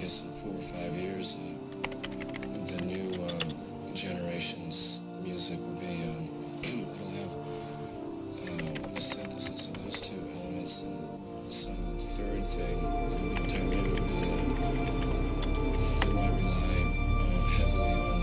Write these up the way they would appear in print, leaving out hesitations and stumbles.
guess in 4 or 5 years, the new generation's music will be, it'll have a synthesis of those two elements, and some third thing that'll be entirely new will be, it might rely heavily on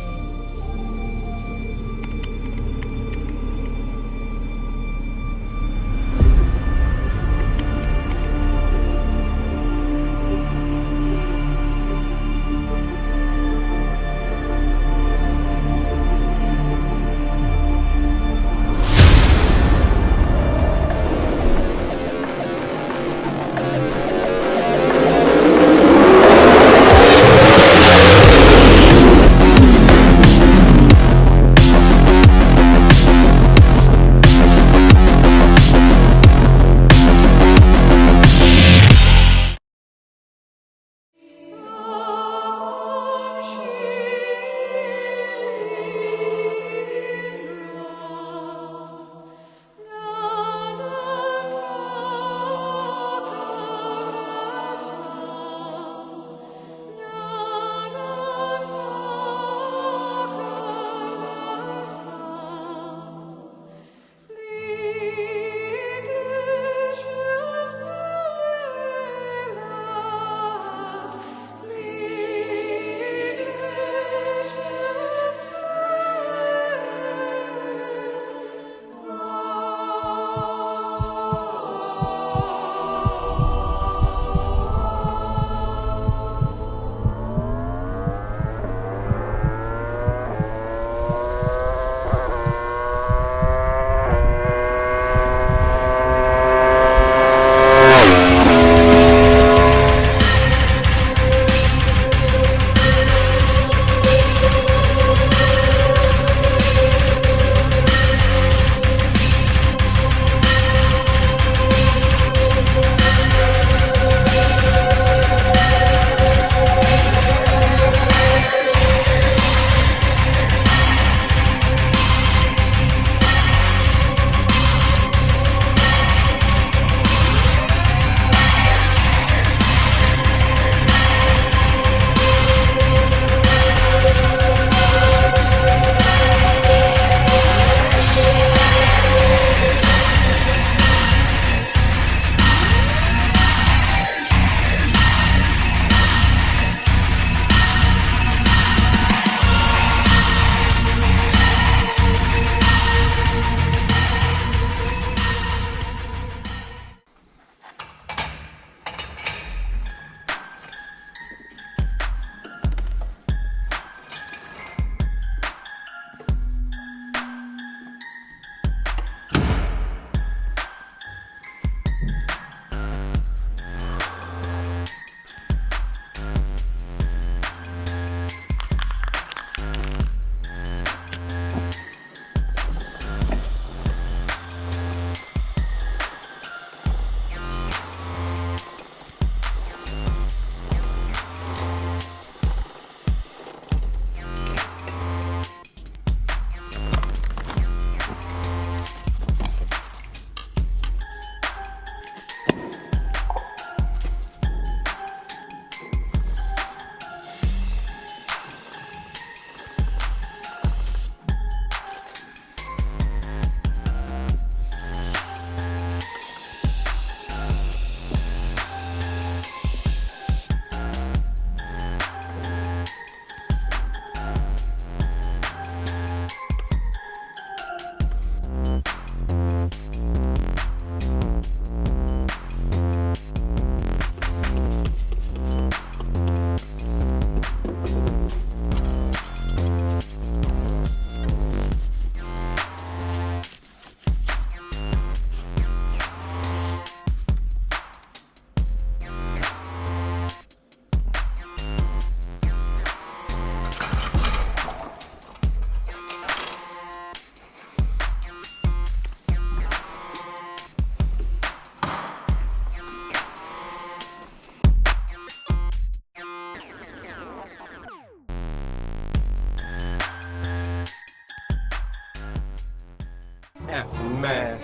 F math.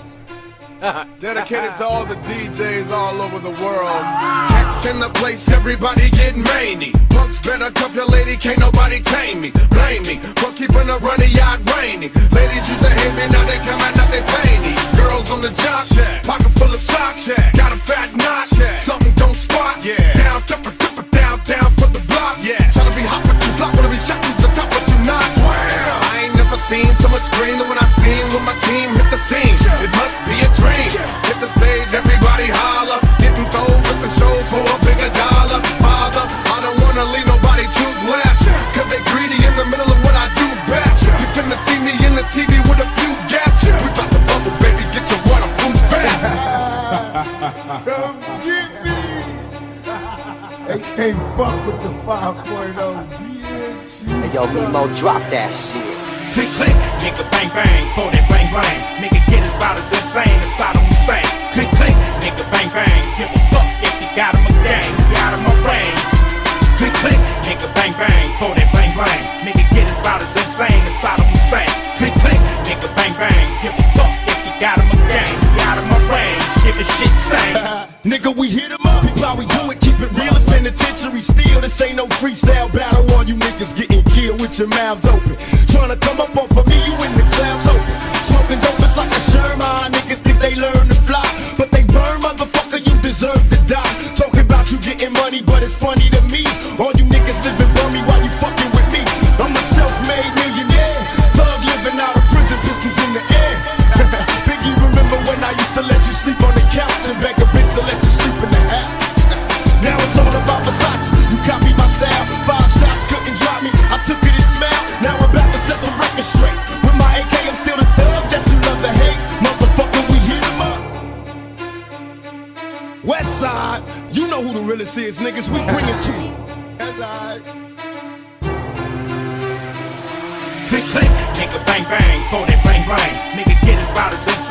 Dedicated to all the DJs all over the world. Text in the place, everybody getting rainy. Punks better cuff your lady, can't nobody tame me. Blame me for keeping a runny yard rainy. Ladies used to hate me, now they come out, now they panties. Girls on the job shack, pocket full of socks, yeah. Got a fat notch, yeah. Something don't squat, yeah. Down, down for the block, yeah. Tryna be hot, but you flop, wanna be shot to the top, but you not. Wow. I ain't never seen so much green than when I seen when my team hit the scene. It must be a dream. Hit the stage, everybody holler. Getting thrown with the shows for a bigger dollar. Father, I don't wanna leave nobody too blessed. Cause they greedy in the middle of what I do best. You finna see me in the TV with a few guests. We bout to bubble, baby, get your waterproof vest. Come get me. They can't fuck with the 5.0, bitch. Hey yo, Mimo, drop that shit. Click, click, nigga, bang, bang, for that bang, bang. Nigga, get his about as insane as Saddam Hussein. Click, click, nigga, bang, bang. Give a fuck if you got him a gang, you got him a range. Click, click, nigga, bang, bang, for that bang, bang. Nigga, get his about as insane as Saddam Hussein. Click, click, nigga, bang, bang. Give a fuck if you got him a gang, you got him a range. Give a shit stain. Nigga, we hit 'em up, people how we do it, keep it real, it's penitentiary steel. This ain't no freestyle battle, all you niggas getting killed with your mouths open. Tryna come up off of me, you in the clouds open. Smoking dope, it's like a Sherman, niggas think they learn to fly, but they burn, motherfucker, you deserve to die. Talking about you getting money, but it's funny to me. All you niggas living bummy while you fucking with me. I'm a self-made millionaire, thug living out of prison, pistols in the air. Biggie, remember when I used to let you sleep on the couch and beg a bitch to let you sleep in the house? Now it's all about Versace, you copy my style. 5 shots couldn't drop me, I took it and smiled. Now I'm back to set the record straight. With my AK, I'm still the thug that you love to hate. Motherfucker, we hit 'em up. West Side, you know who the realest is, niggas, we bring it to you. That's right. Click, click, nigga, bang, bang, for that bang, bang. Nigga, get his about as insane